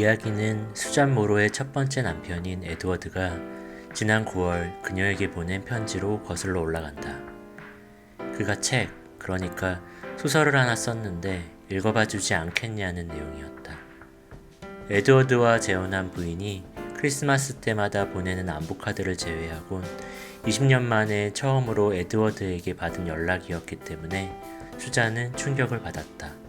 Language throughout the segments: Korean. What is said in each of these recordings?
이야기는 수잔 모로의 첫 번째 남편인 에드워드가 지난 9월 그녀에게 보낸 편지로 거슬러 올라간다. 그가 그러니까 소설을 하나 썼는데 읽어봐주지 않겠냐는 내용이었다. 에드워드와 재혼한 부인이 크리스마스 때마다 보내는 안부카드를 제외하곤 20년 만에 처음으로 에드워드에게 받은 연락이었기 때문에 수잔은 충격을 받았다.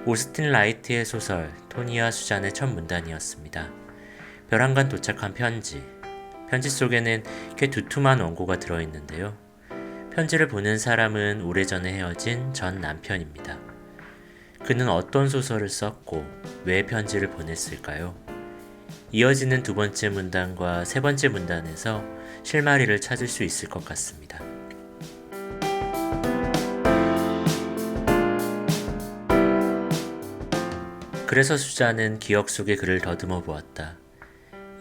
오스틴 라이트의 소설 토니와 수잔의 첫 문단이었습니다. 벼랑간 도착한 편지. 편지 속에는 꽤 두툼한 원고가 들어있는데요. 편지를 보낸 사람은 오래전에 헤어진 전 남편입니다. 그는 어떤 소설을 썼고 왜 편지를 보냈을까요? 이어지는 두 번째 문단과 세 번째 문단에서 실마리를 찾을 수 있을 것 같습니다. 그래서 수잔은 기억 속의 글을 더듬어 보았다.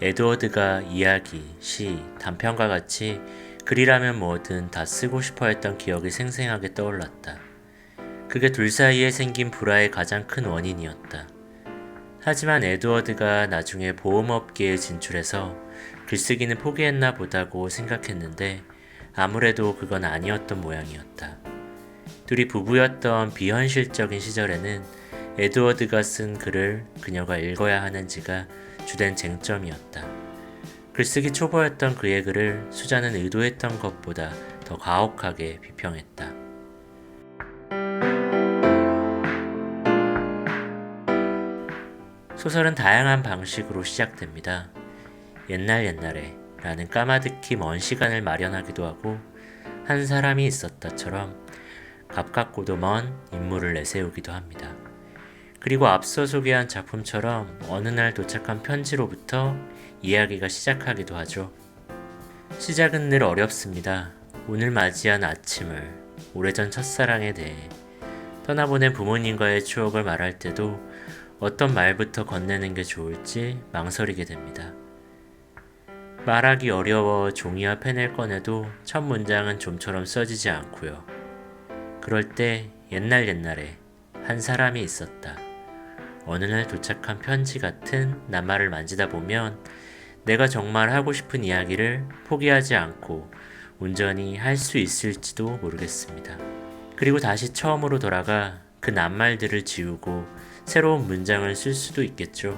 에드워드가 이야기, 시, 단편과 같이 글이라면 뭐든 다 쓰고 싶어 했던 기억이 생생하게 떠올랐다. 그게 둘 사이에 생긴 불화의 가장 큰 원인이었다. 하지만 에드워드가 나중에 보험업계에 진출해서 글쓰기는 포기했나 보다고 생각했는데 아무래도 그건 아니었던 모양이었다. 둘이 부부였던 비현실적인 시절에는 에드워드가 쓴 글을 그녀가 읽어야 하는지가 주된 쟁점이었다. 글쓰기 초보였던 그의 글을 수잔은 의도했던 것보다 더 가혹하게 비평했다. 소설은 다양한 방식으로 시작됩니다. 옛날에 라는 까마득히 먼 시간을 마련하기도 하고 한 사람이 있었다처럼 가깝고도 먼 인물을 내세우기도 합니다. 그리고 앞서 소개한 작품처럼 어느 날 도착한 편지로부터 이야기가 시작하기도 하죠. 시작은 늘 어렵습니다. 오늘 맞이한 아침을, 오래전 첫사랑에 대해, 떠나보낸 부모님과의 추억을 말할 때도 어떤 말부터 건네는 게 좋을지 망설이게 됩니다. 말하기 어려워 종이와 펜을 꺼내도 첫 문장은 좀처럼 써지지 않고요. 그럴 때 옛날에 한 사람이 있었다. 어느 날 도착한 편지 같은 낱말을 만지다 보면 내가 정말 하고 싶은 이야기를 포기하지 않고 온전히 할 수 있을지도 모르겠습니다. 그리고 다시 처음으로 돌아가 그 낱말들을 지우고 새로운 문장을 쓸 수도 있겠죠.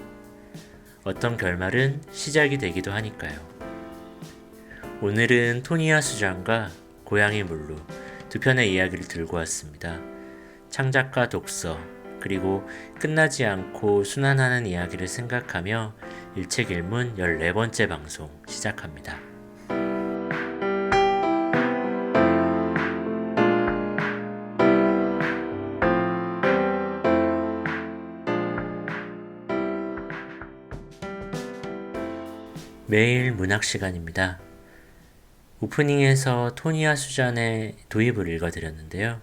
어떤 결말은 시작이 되기도 하니까요. 오늘은 토니와 수잔과 고양이 물루 두 편의 이야기를 들고 왔습니다. 창작과 독서, 그리고 끝나지 않고 순환하는 이야기를 생각하며 일책일문 14번째 방송 시작합니다. 매일 문학 시간입니다. 오프닝에서 토니와 수잔의 도입을 읽어드렸는데요.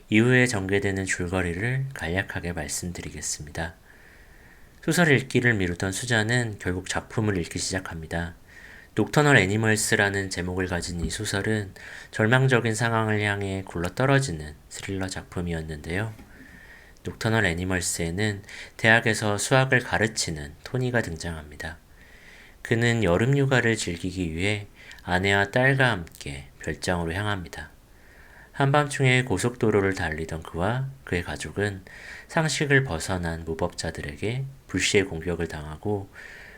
이후에 전개되는 줄거리를 간략하게 말씀드리겠습니다. 소설 읽기를 미루던 수잔은 결국 작품을 읽기 시작합니다. 녹터널 애니멀스라는 제목을 가진 이 소설은 절망적인 상황을 향해 굴러떨어지는 스릴러 작품이었는데요. 녹터널 애니멀스에는 대학에서 수학을 가르치는 토니가 등장합니다. 그는 여름 휴가를 즐기기 위해 아내와 딸과 함께 별장으로 향합니다. 한밤중에 고속도로를 달리던 그와 그의 가족은 상식을 벗어난 무법자들에게 불시에 공격을 당하고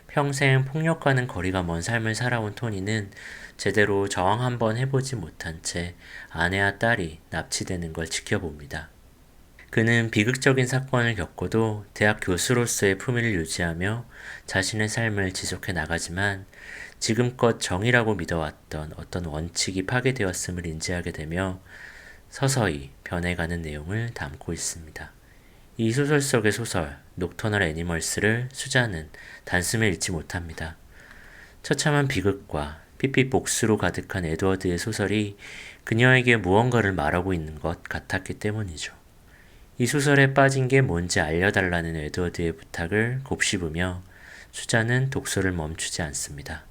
평생 폭력과는 거리가 먼 삶을 살아온 토니는 제대로 저항 한번 해보지 못한 채 아내와 딸이 납치되는 걸 지켜봅니다. 그는 비극적인 사건을 겪고도 대학 교수로서의 품위를 유지하며 자신의 삶을 지속해 나가지만 지금껏 정의라고 믿어왔던 어떤 원칙이 파괴되었음을 인지하게 되며 서서히 변해가는 내용을 담고 있습니다. 이 소설 속의 소설, 녹터널 애니멀스를 수잔은 단숨에 읽지 못합니다. 처참한 비극과 삐삐 복수로 가득한 에드워드의 소설이 그녀에게 무언가를 말하고 있는 것 같았기 때문이죠. 이 소설에 빠진 게 뭔지 알려달라는 에드워드의 부탁을 곱씹으며 수잔은 독서를 멈추지 않습니다.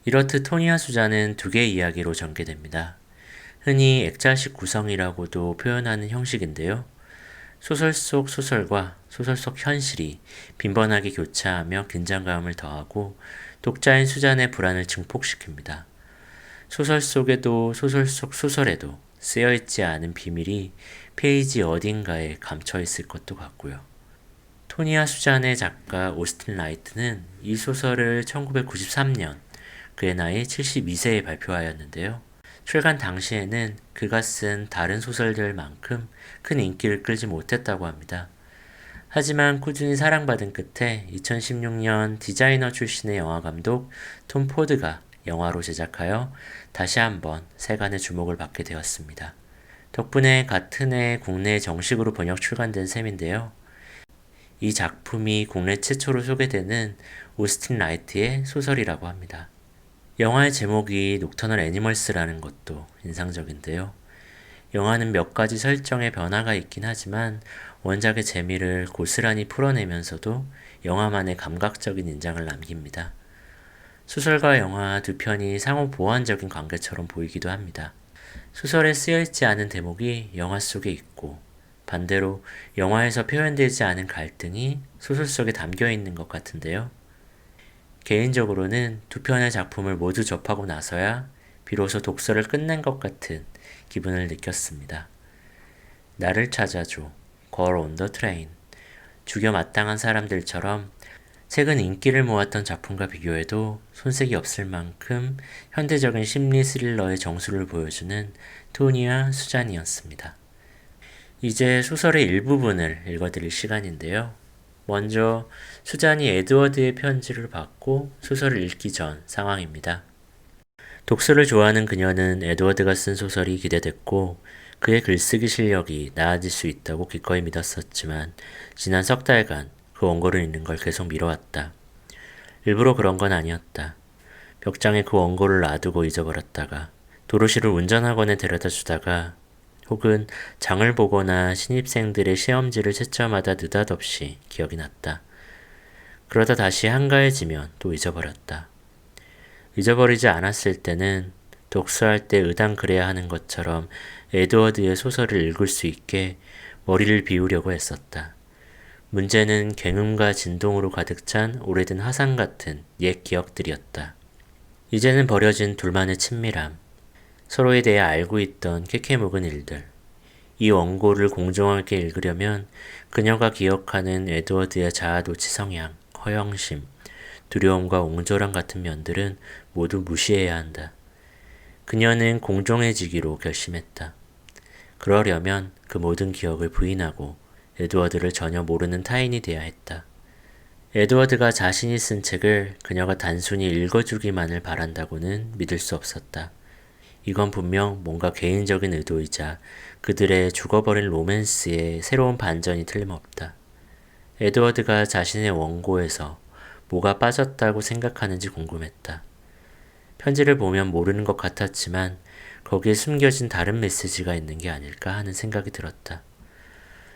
이렇듯 토니와 수잔은 두 개의 이야기로 전개됩니다. 흔히 액자식 구성이라고도 표현하는 형식인데요. 소설 속 소설과 소설 속 현실이 빈번하게 교차하며 긴장감을 더하고 독자인 수잔의 불안을 증폭시킵니다. 소설 속에도 소설 속 소설에도 쓰여있지 않은 비밀이 페이지 어딘가에 감춰있을 것도 같고요. 토니와 수잔의 작가 오스틴 라이트는 이 소설을 1993년 그의 나이 72세에 발표하였는데요. 출간 당시에는 그가 쓴 다른 소설들만큼 큰 인기를 끌지 못했다고 합니다. 하지만 꾸준히 사랑받은 끝에 2016년 디자이너 출신의 영화감독 톰 포드가 영화로 제작하여 다시 한번 세간의 주목을 받게 되었습니다. 덕분에 같은 해 국내에 정식으로 번역 출간된 셈인데요. 이 작품이 국내 최초로 소개되는 오스틴 라이트의 소설이라고 합니다. 영화의 제목이 녹터널 애니멀스라는 것도 인상적인데요. 영화는 몇 가지 설정에 변화가 있긴 하지만 원작의 재미를 고스란히 풀어내면서도 영화만의 감각적인 인상을 남깁니다. 소설과 영화 두 편이 상호 보완적인 관계처럼 보이기도 합니다. 소설에 쓰여있지 않은 대목이 영화 속에 있고 반대로 영화에서 표현되지 않은 갈등이 소설 속에 담겨있는 것 같은데요. 개인적으로는 두 편의 작품을 모두 접하고 나서야 비로소 독서를 끝낸 것 같은 기분을 느꼈습니다. 나를 찾아줘, Girl on the Train, 죽여 마땅한 사람들처럼 최근 인기를 모았던 작품과 비교해도 손색이 없을 만큼 현대적인 심리 스릴러의 정수를 보여주는 토니와 수잔이었습니다. 이제 소설의 일부분을 읽어드릴 시간인데요. 먼저 수잔이 에드워드의 편지를 받고 소설을 읽기 전 상황입니다. 독서를 좋아하는 그녀는 에드워드가 쓴 소설이 기대됐고 그의 글쓰기 실력이 나아질 수 있다고 기꺼이 믿었었지만 지난 석 달간 그 원고를 읽는 걸 계속 미뤄왔다. 일부러 그런 건 아니었다. 벽장에 그 원고를 놔두고 잊어버렸다가 도로시를 운전학원에 데려다 주다가 혹은 장을 보거나 신입생들의 시험지를 채점하다 느닷없이 기억이 났다. 그러다 다시 한가해지면 또 잊어버렸다. 잊어버리지 않았을 때는 독서할 때 의당 그래야 하는 것처럼 에드워드의 소설을 읽을 수 있게 머리를 비우려고 했었다. 문제는 굉음과 진동으로 가득 찬 오래된 화상 같은 옛 기억들이었다. 이제는 버려진 둘만의 친밀함, 서로에 대해 알고 있던 캐캐묵은 일들. 이 원고를 공정하게 읽으려면 그녀가 기억하는 에드워드의 자아도취 성향, 허영심, 두려움과 옹졸함 같은 면들은 모두 무시해야 한다. 그녀는 공정해지기로 결심했다. 그러려면 그 모든 기억을 부인하고 에드워드를 전혀 모르는 타인이 돼야 했다. 에드워드가 자신이 쓴 책을 그녀가 단순히 읽어주기만을 바란다고는 믿을 수 없었다. 이건 분명 뭔가 개인적인 의도이자 그들의 죽어버린 로맨스의 새로운 반전이 틀림없다. 에드워드가 자신의 원고에서 뭐가 빠졌다고 생각하는지 궁금했다. 편지를 보면 모르는 것 같았지만 거기에 숨겨진 다른 메시지가 있는 게 아닐까 하는 생각이 들었다.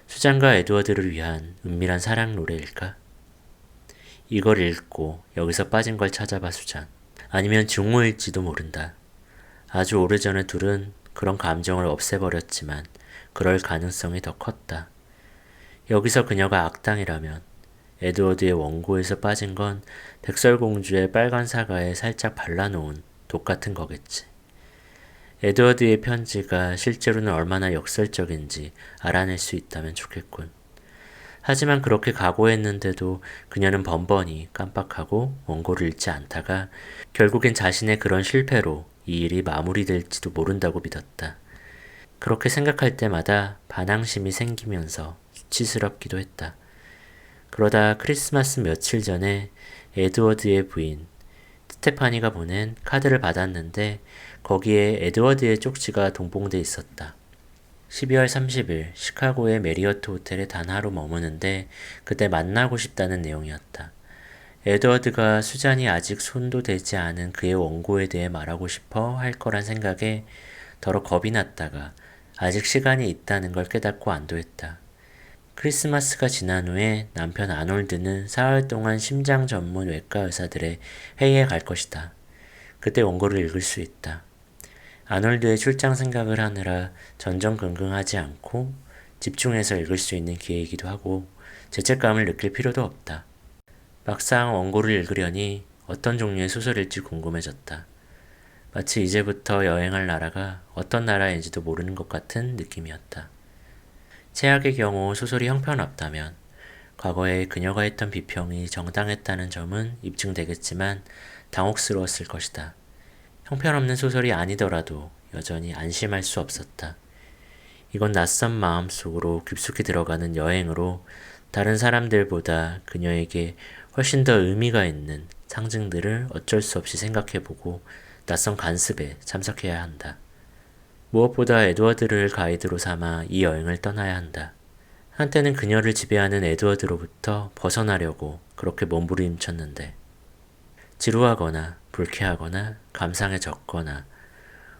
수잔과 에드워드를 위한 은밀한 사랑 노래일까? 이걸 읽고 여기서 빠진 걸 찾아봐 수잔. 아니면 증오일지도 모른다. 아주 오래전에 둘은 그런 감정을 없애버렸지만 그럴 가능성이 더 컸다. 여기서 그녀가 악당이라면 에드워드의 원고에서 빠진 건 백설공주의 빨간 사과에 살짝 발라놓은 독 같은 거겠지. 에드워드의 편지가 실제로는 얼마나 역설적인지 알아낼 수 있다면 좋겠군. 하지만 그렇게 각오했는데도 그녀는 번번이 깜빡하고 원고를 읽지 않다가 결국엔 자신의 그런 실패로 이 일이 마무리될지도 모른다고 믿었다. 그렇게 생각할 때마다 반항심이 생기면서 수치스럽기도 했다. 그러다 크리스마스 며칠 전에 에드워드의 부인 스테파니가 보낸 카드를 받았는데 거기에 에드워드의 쪽지가 동봉돼 있었다. 12월 30일 시카고의 메리어트 호텔에 단 하루 머무는데 그때 만나고 싶다는 내용이었다. 에드워드가 수잔이 아직 손도 대지 않은 그의 원고에 대해 말하고 싶어 할 거란 생각에 더러 겁이 났다가 아직 시간이 있다는 걸 깨닫고 안도했다. 크리스마스가 지난 후에 남편 아놀드는 사흘 동안 심장 전문 외과 의사들의 회의에 갈 것이다. 그때 원고를 읽을 수 있다. 아놀드의 출장 생각을 하느라 전전긍긍하지 않고 집중해서 읽을 수 있는 기회이기도 하고 죄책감을 느낄 필요도 없다. 막상 원고를 읽으려니 어떤 종류의 소설일지 궁금해졌다. 마치 이제부터 여행할 나라가 어떤 나라인지도 모르는 것 같은 느낌이었다. 최악의 경우 소설이 형편없다면 과거에 그녀가 했던 비평이 정당했다는 점은 입증되겠지만 당혹스러웠을 것이다. 형편없는 소설이 아니더라도 여전히 안심할 수 없었다. 이건 낯선 마음속으로 깊숙이 들어가는 여행으로 다른 사람들보다 그녀에게 훨씬 더 의미가 있는 상징들을 어쩔 수 없이 생각해보고 낯선 관습에 참석해야 한다. 무엇보다 에드워드를 가이드로 삼아 이 여행을 떠나야 한다. 한때는 그녀를 지배하는 에드워드로부터 벗어나려고 그렇게 몸부림쳤는데 지루하거나 불쾌하거나 감상해졌거나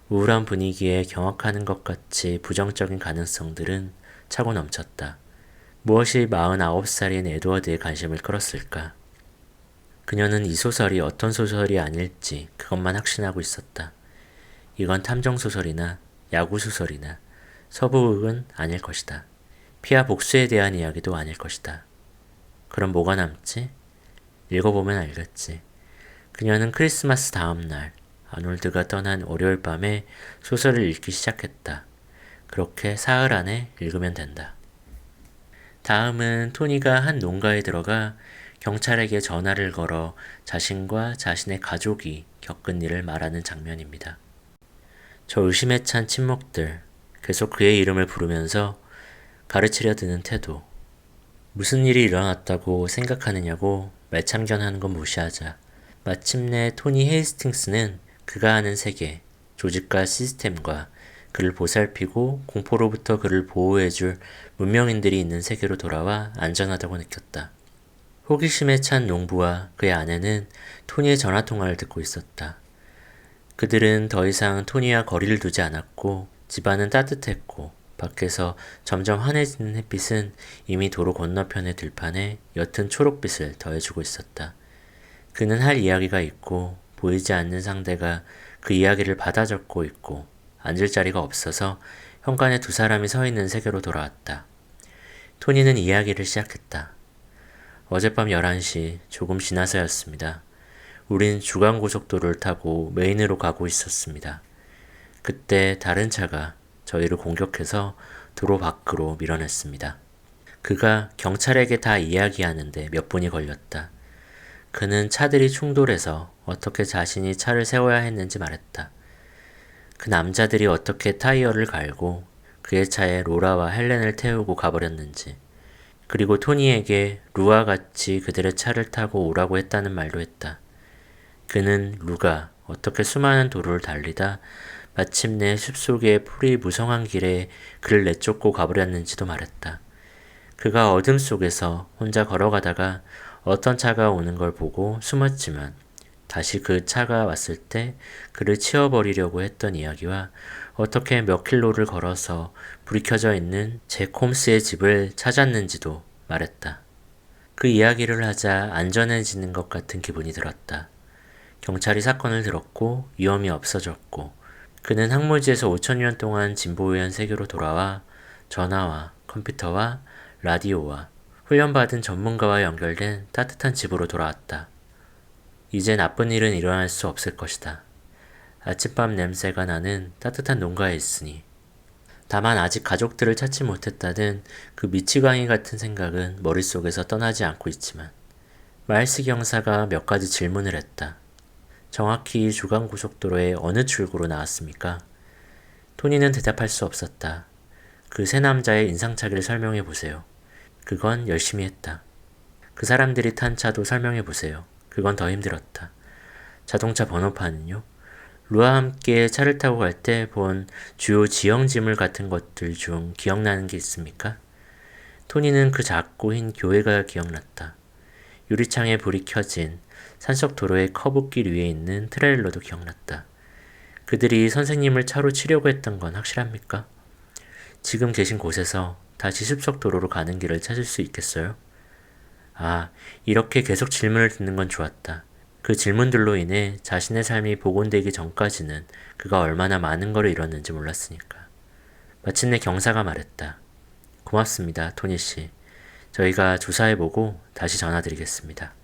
우울한 분위기에 경악하는 것 같이 부정적인 가능성들은 차고 넘쳤다. 무엇이 49살인 에드워드의 관심을 끌었을까? 그녀는 이 소설이 어떤 소설이 아닐지 그것만 확신하고 있었다. 이건 탐정소설이나 야구소설이나 서부극은 아닐 것이다. 피와 복수에 대한 이야기도 아닐 것이다. 그럼 뭐가 남지? 읽어보면 알겠지. 그녀는 크리스마스 다음 날 아놀드가 떠난 월요일 밤에 소설을 읽기 시작했다. 그렇게 사흘 안에 읽으면 된다. 다음은 토니가 한 농가에 들어가 경찰에게 전화를 걸어 자신과 자신의 가족이 겪은 일을 말하는 장면입니다. 저 의심에 찬 침묵들, 계속 그의 이름을 부르면서 가르치려 드는 태도, 무슨 일이 일어났다고 생각하느냐고 말참견하는 건 무시하자. 마침내 토니 헤이스팅스는 그가 아는 세계, 조직과 시스템과 그를 보살피고 공포로부터 그를 보호해줄 문명인들이 있는 세계로 돌아와 안전하다고 느꼈다. 호기심에 찬 농부와 그의 아내는 토니의 전화통화를 듣고 있었다. 그들은 더 이상 토니와 거리를 두지 않았고 집안은 따뜻했고 밖에서 점점 환해지는 햇빛은 이미 도로 건너편의 들판에 옅은 초록빛을 더해주고 있었다. 그는 할 이야기가 있고 보이지 않는 상대가 그 이야기를 받아 적고 있고 앉을 자리가 없어서 현관에 두 사람이 서 있는 세계로 돌아왔다. 토니는 이야기를 시작했다. 어젯밤 11시 조금 지나서였습니다. 우린 주간고속도로를 타고 메인으로 가고 있었습니다. 그때 다른 차가 저희를 공격해서 도로 밖으로 밀어냈습니다. 그가 경찰에게 다 이야기하는데 몇 분이 걸렸다. 그는 차들이 충돌해서 어떻게 자신이 차를 세워야 했는지 말했다. 그 남자들이 어떻게 타이어를 갈고 그의 차에 로라와 헬렌을 태우고 가버렸는지, 그리고 토니에게 루와 같이 그들의 차를 타고 오라고 했다는 말도 했다. 그는 루가 어떻게 수많은 도로를 달리다 마침내 숲속의 풀이 무성한 길에 그를 내쫓고 가버렸는지도 말했다. 그가 어둠 속에서 혼자 걸어가다가 어떤 차가 오는 걸 보고 숨었지만 다시 그 차가 왔을 때 그를 치워버리려고 했던 이야기와 어떻게 몇 킬로를 걸어서 불이 켜져 있는 잭 홈스의 집을 찾았는지도 말했다. 그 이야기를 하자 안전해지는 것 같은 기분이 들었다. 경찰이 사건을 들었고 위험이 없어졌고 그는 항모지에서 5,000년 동안 진보의한 세계로 돌아와 전화와 컴퓨터와 라디오와 훈련받은 전문가와 연결된 따뜻한 집으로 돌아왔다. 이제 나쁜 일은 일어날 수 없을 것이다. 아침밤 냄새가 나는 따뜻한 농가에 있으니. 다만 아직 가족들을 찾지 못했다는 그 미치광이 같은 생각은 머릿속에서 떠나지 않고 있지만 마일스 경사가 몇 가지 질문을 했다. 정확히 주간고속도로의 어느 출구로 나왔습니까? 토니는 대답할 수 없었다. 그 세 남자의 인상착의를 설명해 보세요. 그건 열심히 했다. 그 사람들이 탄 차도 설명해 보세요. 그건 더 힘들었다. 자동차 번호판은요? 루와 함께 차를 타고 갈 때 본 주요 지형지물 같은 것들 중 기억나는 게 있습니까? 토니는 그 작고 흰 교회가 기억났다. 유리창에 불이 켜진 산속 도로의 커브길 위에 있는 트레일러도 기억났다. 그들이 선생님을 차로 치려고 했던 건 확실합니까? 지금 계신 곳에서 다시 숲속 도로로 가는 길을 찾을 수 있겠어요? 아, 이렇게 계속 질문을 듣는 건 좋았다. 그 질문들로 인해 자신의 삶이 복원되기 전까지는 그가 얼마나 많은 걸 잃었는지 몰랐으니까. 마침내 경사가 말했다. 고맙습니다, 토니 씨. 저희가 조사해보고 다시 전화드리겠습니다.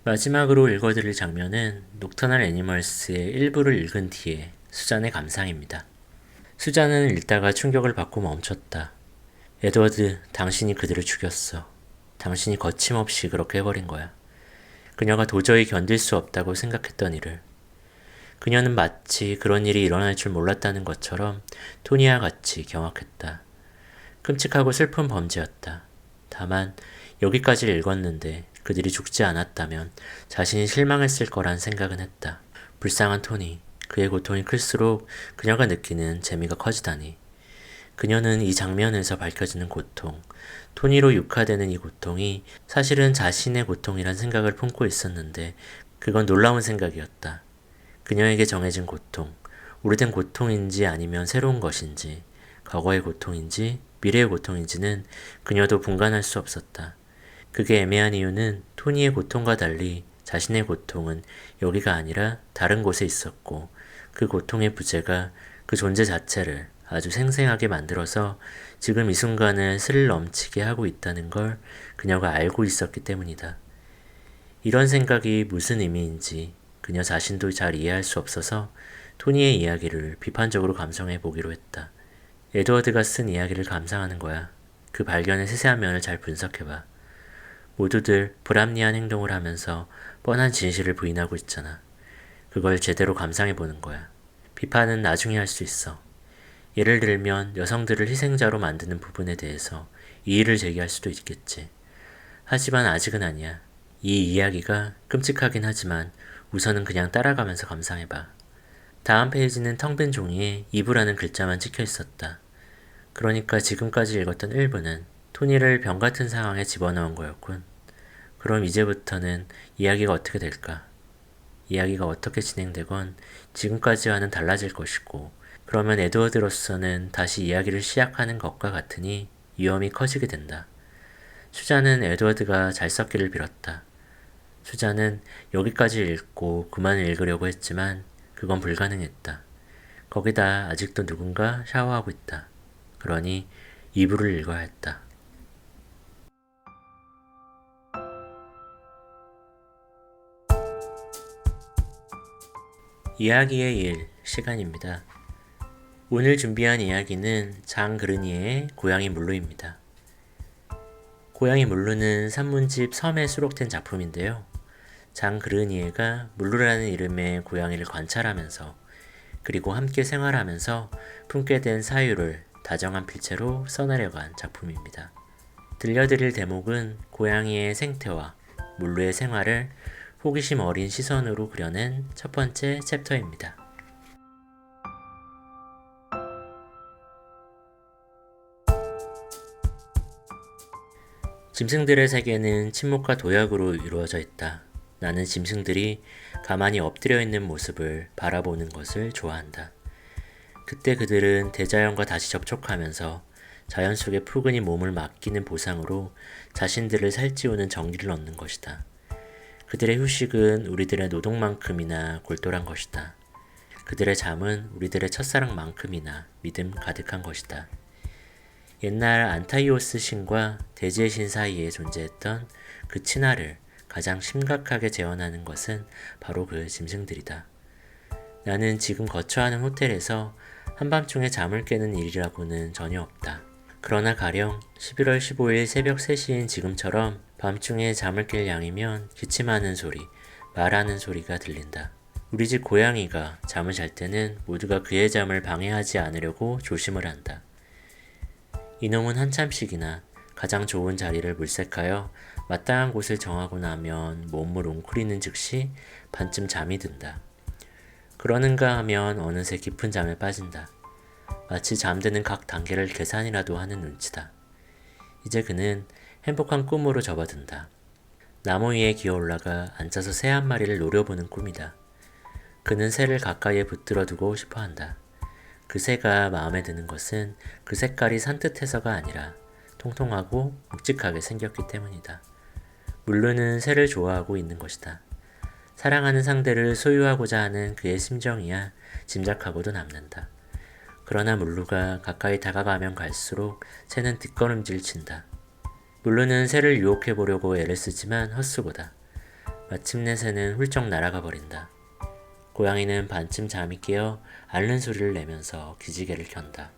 마지막으로 읽어드릴 장면은 녹터널 애니멀스의 일부를 읽은 뒤에 수잔의 감상입니다. 수잔은 읽다가 충격을 받고 멈췄다. 에드워드, 당신이 그들을 죽였어. 당신이 거침없이 그렇게 해버린 거야. 그녀가 도저히 견딜 수 없다고 생각했던 일을. 그녀는 마치 그런 일이 일어날 줄 몰랐다는 것처럼 토니와 같이 경악했다. 끔찍하고 슬픈 범죄였다. 다만 여기까지 읽었는데 그들이 죽지 않았다면 자신이 실망했을 거란 생각은 했다. 불쌍한 토니. 그의 고통이 클수록 그녀가 느끼는 재미가 커지다니. 그녀는 이 장면에서 밝혀지는 고통, 토니로 육화되는 이 고통이 사실은 자신의 고통이란 생각을 품고 있었는데 그건 놀라운 생각이었다. 그녀에게 정해진 고통, 오래된 고통인지 아니면 새로운 것인지, 과거의 고통인지 미래의 고통인지는 그녀도 분간할 수 없었다. 그게 애매한 이유는 토니의 고통과 달리 자신의 고통은 여기가 아니라 다른 곳에 있었고 그 고통의 부재가 그 존재 자체를 아주 생생하게 만들어서 지금 이 순간을 스릴 넘치게 하고 있다는 걸 그녀가 알고 있었기 때문이다. 이런 생각이 무슨 의미인지 그녀 자신도 잘 이해할 수 없어서 토니의 이야기를 비판적으로 감상해 보기로 했다. 에드워드가 쓴 이야기를 감상하는 거야. 그 발견의 세세한 면을 잘 분석해봐. 모두들 불합리한 행동을 하면서 뻔한 진실을 부인하고 있잖아. 그걸 제대로 감상해보는 거야. 비판은 나중에 할 수 있어. 예를 들면 여성들을 희생자로 만드는 부분에 대해서 이의를 제기할 수도 있겠지. 하지만 아직은 아니야. 이 이야기가 끔찍하긴 하지만 우선은 그냥 따라가면서 감상해봐. 다음 페이지는 텅 빈 종이에 2부라는 글자만 찍혀 있었다. 그러니까 지금까지 읽었던 1부는 토니를 병 같은 상황에 집어넣은 거였군. 그럼 이제부터는 이야기가 어떻게 될까? 이야기가 어떻게 진행되건 지금까지와는 달라질 것이고 그러면 에드워드로서는 다시 이야기를 시작하는 것과 같으니 위험이 커지게 된다. 수잔은 에드워드가 잘 썼기를 빌었다. 수잔은 여기까지 읽고 그만 읽으려고 했지만 그건 불가능했다. 거기다 아직도 누군가 샤워하고 있다. 그러니 2부를 읽어야 했다. 이야기의 일, 시간입니다. 오늘 준비한 이야기는 장 그르니에의 고양이 물루입니다. 고양이 물루는 산문집 섬에 수록된 작품인데요. 장 그르니에가 물루라는 이름의 고양이를 관찰하면서 그리고 함께 생활하면서 품게 된 사유를 다정한 필체로 써내려간 작품입니다. 들려드릴 대목은 고양이의 생태와 물루의 생활을 호기심 어린 시선으로 그려낸 첫 번째 챕터입니다. 짐승들의 세계는 침묵과 도약으로 이루어져 있다. 나는 짐승들이 가만히 엎드려 있는 모습을 바라보는 것을 좋아한다. 그때 그들은 대자연과 다시 접촉하면서 자연 속에 푸근히 몸을 맡기는 보상으로 자신들을 살찌우는 정기를 얻는 것이다. 그들의 휴식은 우리들의 노동만큼이나 골똘한 것이다. 그들의 잠은 우리들의 첫사랑만큼이나 믿음 가득한 것이다. 옛날 안타이오스 신과 대지의 신 사이에 존재했던 그 친화를 가장 심각하게 재현하는 것은 바로 그 짐승들이다. 나는 지금 거처하는 호텔에서 한밤중에 잠을 깨는 일이라고는 전혀 없다. 그러나 가령 11월 15일 새벽 3시인 지금처럼 밤중에 잠을 깰 양이면 기침하는 소리, 말하는 소리가 들린다. 우리 집 고양이가 잠을 잘 때는 모두가 그의 잠을 방해하지 않으려고 조심을 한다. 이놈은 한참씩이나 가장 좋은 자리를 물색하여 마땅한 곳을 정하고 나면 몸을 웅크리는 즉시 반쯤 잠이 든다. 그러는가 하면 어느새 깊은 잠에 빠진다. 마치 잠드는 각 단계를 계산이라도 하는 눈치다. 이제 그는 행복한 꿈으로 접어든다. 나무 위에 기어 올라가 앉아서 새 한 마리를 노려보는 꿈이다. 그는 새를 가까이에 붙들어 두고 싶어 한다. 그 새가 마음에 드는 것은 그 색깔이 산뜻해서가 아니라 통통하고 묵직하게 생겼기 때문이다. 물루는 새를 좋아하고 있는 것이다. 사랑하는 상대를 소유하고자 하는 그의 심정이야 짐작하고도 남는다. 그러나 물루가 가까이 다가가면 갈수록 새는 뒷걸음질 친다. 물루는 새를 유혹해보려고 애를 쓰지만 헛수고다. 마침내 새는 훌쩍 날아가 버린다. 고양이는 반쯤 잠이 깨어 앓는 소리를 내면서 기지개를 켠다.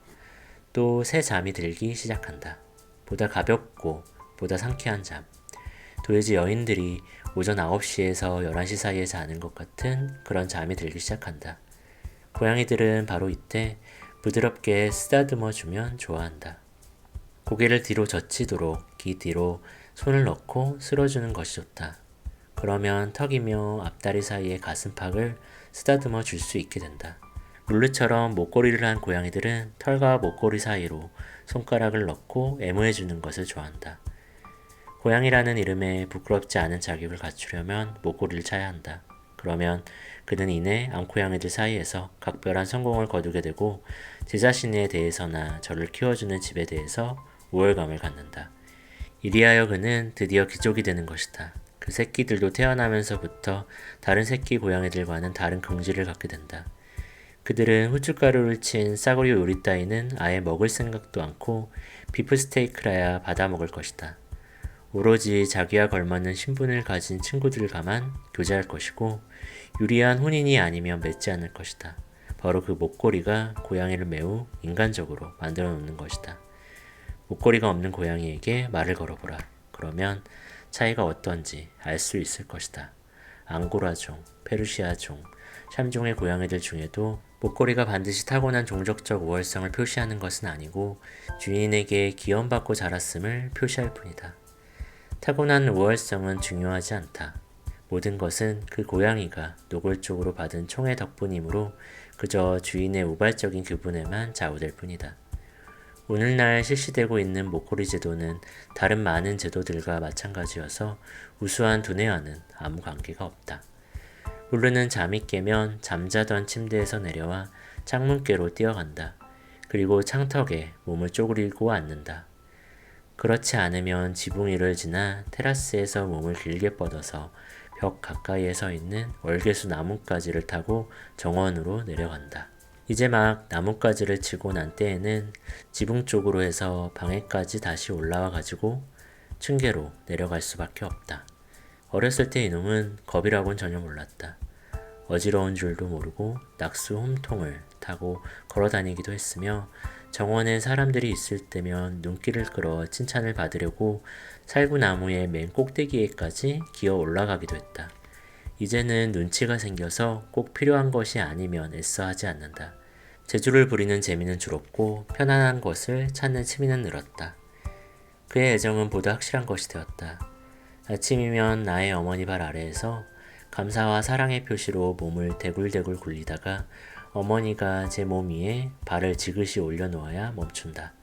또 새 잠이 들기 시작한다. 보다 가볍고 보다 상쾌한 잠. 도해지 여인들이 오전 9시에서 11시 사이에 자는 것 같은 그런 잠이 들기 시작한다. 고양이들은 바로 이때 부드럽게 쓰다듬어 주면 좋아한다. 고개를 뒤로 젖히도록 귀 뒤로 손을 넣고 쓸어주는 것이 좋다. 그러면 턱이며 앞다리 사이의 가슴팍을 쓰다듬어 줄 수 있게 된다. 룰루처럼 목걸이를 한 고양이들은 털과 목걸이 사이로 손가락을 넣고 애무해 주는 것을 좋아한다. 고양이라는 이름에 부끄럽지 않은 자격을 갖추려면 목걸이를 차야 한다. 그러면 그는 이내 암고양이들 사이에서 각별한 성공을 거두게 되고 제 자신에 대해서나 저를 키워주는 집에 대해서 우월감을 갖는다. 이리하여 그는 드디어 귀족이 되는 것이다. 그 새끼들도 태어나면서부터 다른 새끼 고양이들과는 다른 긍지를 갖게 된다. 그들은 후춧가루를 친 싸구려 요리 따위는 아예 먹을 생각도 않고 비프스테이크라야 받아 먹을 것이다. 오로지 자기와 걸맞는 신분을 가진 친구들과만 교제할 것이고 유리한 혼인이 아니면 맺지 않을 것이다. 바로 그 목걸이가 고양이를 매우 인간적으로 만들어 놓는 것이다. 목걸이가 없는 고양이에게 말을 걸어보라. 그러면 차이가 어떤지 알 수 있을 것이다. 앙고라종, 페르시아종, 샴종의 고양이들 중에도 목걸이가 반드시 타고난 종족적 우월성을 표시하는 것은 아니고 주인에게 기원받고 자랐음을 표시할 뿐이다. 타고난 우월성은 중요하지 않다. 모든 것은 그 고양이가 노골적으로 받은 총의 덕분이므로 그저 주인의 우발적인 교분에만 좌우될 뿐이다. 오늘날 실시되고 있는 목걸이 제도는 다른 많은 제도들과 마찬가지여서 우수한 두뇌와는 아무 관계가 없다. 룰루는 잠이 깨면 잠자던 침대에서 내려와 창문께로 뛰어간다. 그리고 창턱에 몸을 쪼그리고 앉는다. 그렇지 않으면 지붕 위를 지나 테라스에서 몸을 길게 뻗어서 벽 가까이에 서 있는 월계수 나뭇가지를 타고 정원으로 내려간다. 이제 막 나뭇가지를 치고 난 때에는 지붕 쪽으로 해서 방에까지 다시 올라와 가지고 층계로 내려갈 수밖에 없다. 어렸을 때 이놈은 겁이라곤 전혀 몰랐다. 어지러운 줄도 모르고 낙수 홈통을 타고 걸어다니기도 했으며 정원에 사람들이 있을 때면 눈길을 끌어 칭찬을 받으려고 살구나무의 맨 꼭대기에까지 기어 올라가기도 했다. 이제는 눈치가 생겨서 꼭 필요한 것이 아니면 애써 하지 않는다. 재주를 부리는 재미는 줄었고 편안한 것을 찾는 취미는 늘었다. 그의 애정은 보다 확실한 것이 되었다. 아침이면 나의 어머니 발 아래에서 감사와 사랑의 표시로 몸을 대굴대굴 굴리다가 어머니가 제 몸 위에 발을 지그시 올려놓아야 멈춘다.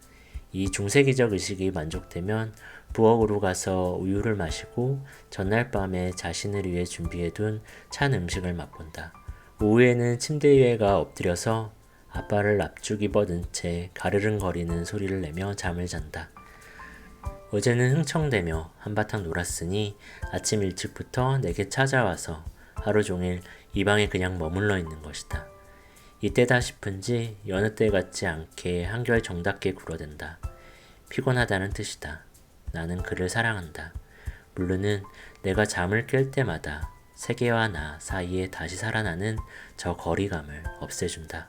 이 중세기적 의식이 만족되면 부엌으로 가서 우유를 마시고 전날 밤에 자신을 위해 준비해둔 찬 음식을 맛본다. 오후에는 침대 위에가 엎드려서 아빠를 납죽이 뻗은 채 가르릉거리는 소리를 내며 잠을 잔다. 어제는 흥청대며 한바탕 놀았으니 아침 일찍부터 내게 찾아와서 하루 종일 이 방에 그냥 머물러 있는 것이다. 이때다 싶은지 여느 때 같지 않게 한결 정답게 굴어댄다. 피곤하다는 뜻이다. 나는 그를 사랑한다. 물루는 내가 잠을 깰 때마다 세계와 나 사이에 다시 살아나는 저 거리감을 없애준다.